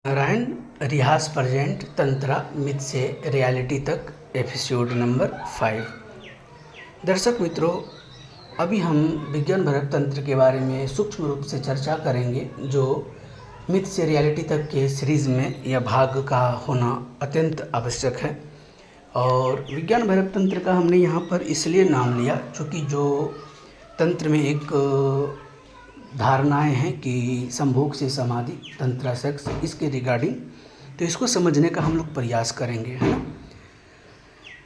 नारायण रियाज present tantra myth से reality तक episode number 5। दर्शक मित्रों, अभी हम विज्ञान भरत तंत्र के बारे में सूक्ष्म रूप से चर्चा करेंगे, जो मिथ से रियलिटी तक के सीरीज़ में यह भाग का होना अत्यंत आवश्यक है। और विज्ञान भरत तंत्र का हमने यहाँ पर इसलिए नाम लिया क्योंकि जो तंत्र में एक धारणाएं हैं कि संभोग से समाधि, तंत्रा सेक्स, इसके रिगार्डिंग, तो इसको समझने का हम लोग प्रयास करेंगे, है ना।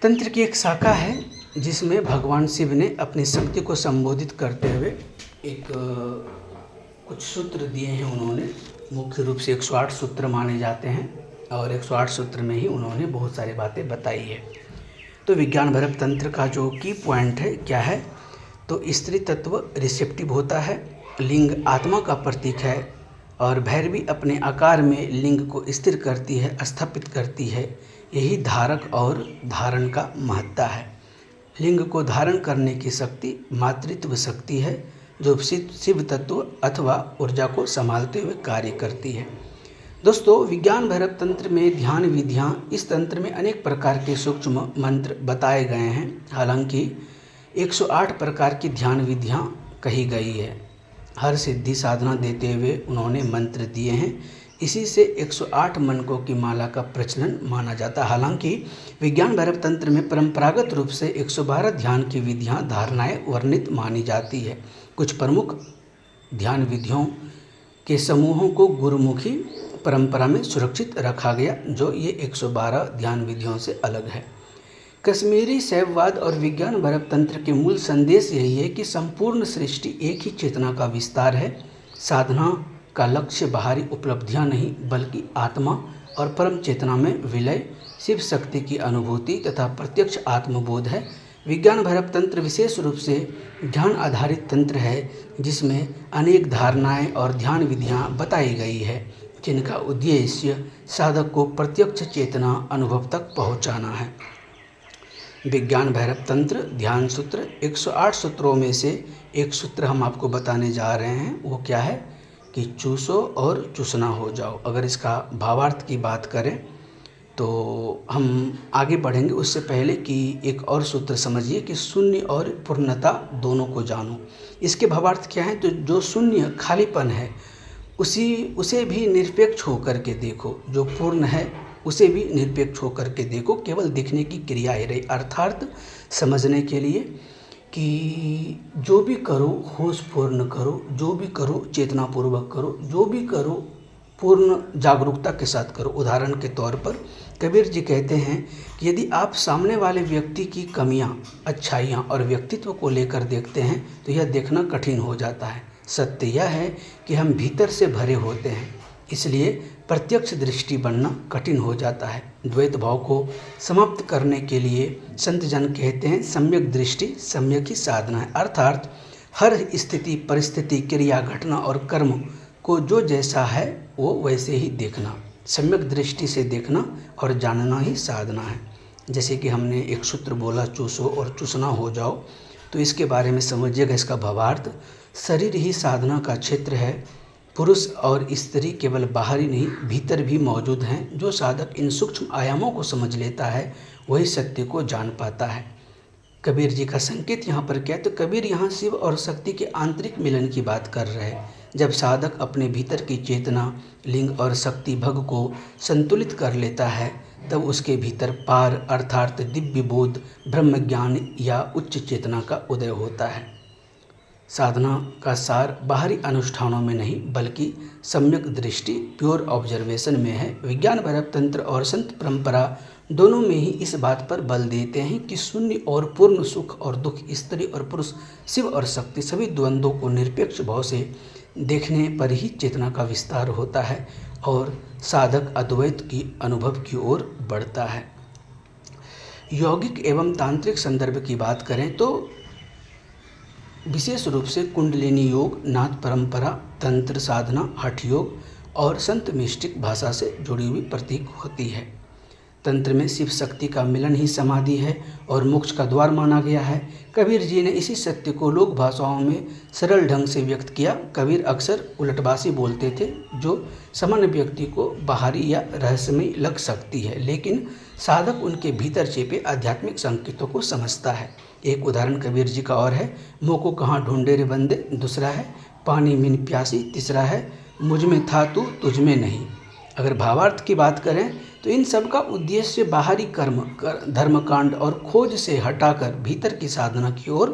तंत्र की एक शाखा है जिसमें भगवान शिव ने अपनी शक्ति को संबोधित करते हुए कुछ सूत्र दिए हैं। उन्होंने मुख्य रूप से 108 सूत्र माने जाते हैं और 108 सूत्र में ही उन्होंने बहुत सारी बातें बताई है। तो विज्ञान भरत तंत्र का जो की पॉइंट है क्या है, तो स्त्री तत्व रिसेप्टिव होता है, लिंग आत्मा का प्रतीक है और भैरवी अपने आकार में लिंग को स्थिर करती है, स्थापित करती है। यही धारक और धारण का महत्ता है। लिंग को धारण करने की शक्ति मातृत्व शक्ति है, जो शिव तत्व अथवा ऊर्जा को संभालते हुए कार्य करती है। दोस्तों, विज्ञान भैरव तंत्र में ध्यान विधियाँ, इस तंत्र में अनेक प्रकार के सूक्ष्म मंत्र बताए गए हैं। हालांकि 108 प्रकार की ध्यान विधियाँ कही गई है। हर सिद्धि साधना देते हुए उन्होंने मंत्र दिए हैं। इसी से 108 मनकों की माला का प्रचलन माना जाता है। हालांकि विज्ञान भैरव तंत्र में परंपरागत रूप से 112 ध्यान की विधियाँ, धारणाएं वर्णित मानी जाती है। कुछ प्रमुख ध्यान विधियों के समूहों को गुरुमुखी परंपरा में सुरक्षित रखा गया, जो ये 112 ध्यान विधियों से अलग है। कश्मीरी शैववाद और विज्ञान भरत तंत्र के मूल संदेश यही है कि संपूर्ण सृष्टि एक ही चेतना का विस्तार है। साधना का लक्ष्य बाहरी उपलब्धियां नहीं, बल्कि आत्मा और परम चेतना में विलय, शिव शक्ति की अनुभूति तथा प्रत्यक्ष आत्मबोध है। विज्ञान भरत तंत्र विशेष रूप से ध्यान आधारित तंत्र है, जिसमें अनेक धारणाएं और ध्यान विधियां बताई गई है, जिनका उद्देश्य साधक को प्रत्यक्ष चेतना अनुभव तक पहुँचाना है। विज्ञान भैरव तंत्र ध्यान सूत्र, 108 सूत्रों में से एक सूत्र हम आपको बताने जा रहे हैं। वो क्या है कि चूसो और चूसना हो जाओ। अगर इसका भावार्थ की बात करें तो हम आगे बढ़ेंगे, उससे पहले कि एक और सूत्र समझिए कि शून्य और पूर्णता दोनों को जानो। इसके भावार्थ क्या है, तो जो शून्य खालीपन है उसे भी निरपेक्ष होकर के देखो, जो पूर्ण है उसे भी निरपेक्ष होकर के देखो। केवल देखने की क्रिया ही रही, अर्थात समझने के लिए कि जो भी करो होश पूर्ण करो, जो भी करो चेतनापूर्वक करो, जो भी करो पूर्ण जागरूकता के साथ करो। उदाहरण के तौर पर कबीर जी कहते हैं कि यदि आप सामने वाले व्यक्ति की कमियां, अच्छाइयां और व्यक्तित्व को लेकर देखते हैं तो यह देखना कठिन हो जाता है। सत्य यह है कि हम भीतर से भरे होते हैं, इसलिए प्रत्यक्ष दृष्टि बनना कठिन हो जाता है। द्वैत भाव को समाप्त करने के लिए संत जन कहते हैं सम्यक दृष्टि सम्यक ही साधना है, अर्थात हर स्थिति, परिस्थिति, क्रिया, घटना और कर्म को जो जैसा है वो वैसे ही देखना, सम्यक दृष्टि से देखना और जानना ही साधना है। जैसे कि हमने एक सूत्र बोला, चूसो और चूसना हो जाओ, तो इसके बारे में समझिएगा। इसका भावार्थ, शरीर ही साधना का क्षेत्र है। पुरुष और स्त्री केवल बाहरी नहीं, भीतर भी मौजूद हैं। जो साधक इन सूक्ष्म आयामों को समझ लेता है वही सत्य को जान पाता है। कबीर जी का संकेत यहाँ पर क्या है, तो कबीर यहाँ शिव और शक्ति के आंतरिक मिलन की बात कर रहे हैं। जब साधक अपने भीतर की चेतना, लिंग और शक्ति भग को संतुलित कर लेता है, तब उसके भीतर पार अर्थात दिव्य बोध, ब्रह्म ज्ञान या उच्च चेतना का उदय होता है। साधना का सार बाहरी अनुष्ठानों में नहीं, बल्कि सम्यक दृष्टि, प्योर ऑब्जर्वेशन में है। विज्ञान भैरव तंत्र और संत परंपरा दोनों में ही इस बात पर बल देते हैं कि शून्य और पूर्ण, सुख और दुख, स्त्री और पुरुष, शिव और शक्ति, सभी द्वंद्वों को निरपेक्ष भाव से देखने पर ही चेतना का विस्तार होता है और साधक अद्वैत की अनुभव की ओर बढ़ता है। यौगिक एवं तांत्रिक संदर्भ की बात करें तो विशेष रूप से कुंडलिनी योग, नाथ परंपरा, तंत्र साधना, हठ योग और संत मिस्टिक भाषा से जुड़ी हुई प्रतीक होती है। तंत्र में शिव शक्ति का मिलन ही समाधि है और मोक्ष का द्वार माना गया है। कबीर जी ने इसी सत्य को लोक भाषाओं में सरल ढंग से व्यक्त किया। कबीर अक्सर उलटबासी बोलते थे जो सामान्य व्यक्ति को बाहरी या रहस्यमयी लग सकती है, लेकिन साधक उनके भीतर छिपे आध्यात्मिक संकेतों को समझता है। एक उदाहरण कबीर जी का और है, मोह को कहाँ ढूंढे रे बंदे, दूसरा है पानी बिन प्यासी, तीसरा है मुझ में था तू तुझ में नहीं। अगर भावार्थ की बात करें तो इन सब का उद्देश्य बाहरी धर्मकांड और खोज से हटाकर भीतर की साधना की ओर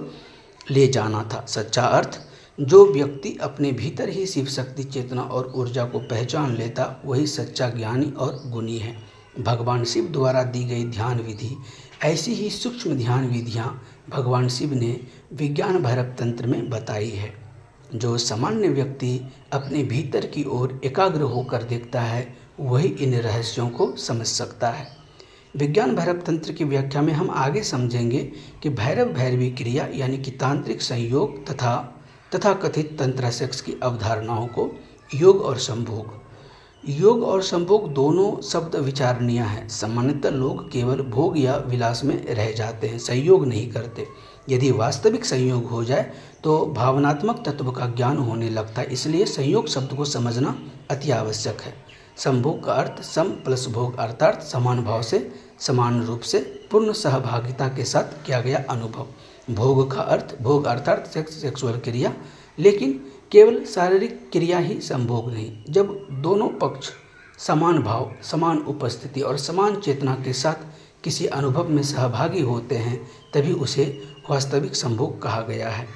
ले जाना था। सच्चा अर्थ, जो व्यक्ति अपने भीतर ही शिव शक्ति, चेतना और ऊर्जा को पहचान लेता वही सच्चा ज्ञानी और गुणी है। भगवान शिव द्वारा दी गई ध्यान विधि, ऐसी ही सूक्ष्म ध्यान विधियाँ भगवान शिव ने विज्ञान भैरव तंत्र में बताई है। जो सामान्य व्यक्ति अपने भीतर की ओर एकाग्र होकर देखता है वही इन रहस्यों को समझ सकता है। विज्ञान भैरव तंत्र की व्याख्या में हम आगे समझेंगे कि भैरव भैरवी क्रिया यानी कि तांत्रिक संयोग तथा कथित तंत्र सेक्स की अवधारणाओं को योग और संभोग दोनों शब्द विचारणीय हैं। सामान्यतः लोग केवल भोग या विलास में रह जाते हैं, संयोग नहीं करते। यदि वास्तविक संयोग हो जाए तो भावनात्मक तत्व का ज्ञान होने लगता है, इसलिए संयोग शब्द को समझना अति आवश्यक है। संभोग का अर्थ सम प्लस भोग अर्थात समान भाव से, समान रूप से, पूर्ण सहभागिता के साथ किया गया अनुभव। भोग का अर्थ भोग अर्थात सेक्सुअल क्रिया, लेकिन केवल शारीरिक क्रिया ही संभोग नहीं। जब दोनों पक्ष समान भाव, समान उपस्थिति और समान चेतना के साथ किसी अनुभव में सहभागी होते हैं तभी उसे वास्तविक संभोग कहा गया है।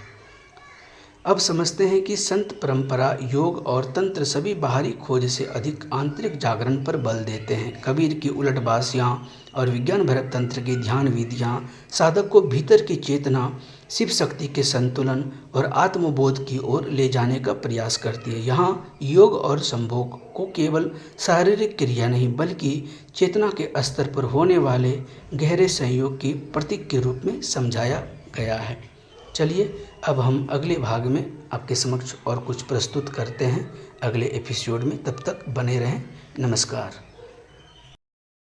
अब समझते हैं कि संत परंपरा, योग और तंत्र सभी बाहरी खोज से अधिक आंतरिक जागरण पर बल देते हैं। कबीर की उलटबासियाँ और विज्ञान भैरव तंत्र की ध्यान विधियाँ साधक को भीतर की चेतना, शिव शक्ति के संतुलन और आत्मबोध की ओर ले जाने का प्रयास करती है। यहाँ योग और संभोग को केवल शारीरिक क्रिया नहीं बल्कि चेतना के स्तर पर होने वाले गहरे संयोग की प्रतीक के रूप में समझाया गया है। चलिए अब हम अगले भाग में आपके समक्ष और कुछ प्रस्तुत करते हैं अगले एपिसोड में। तब तक बने रहें। नमस्कार।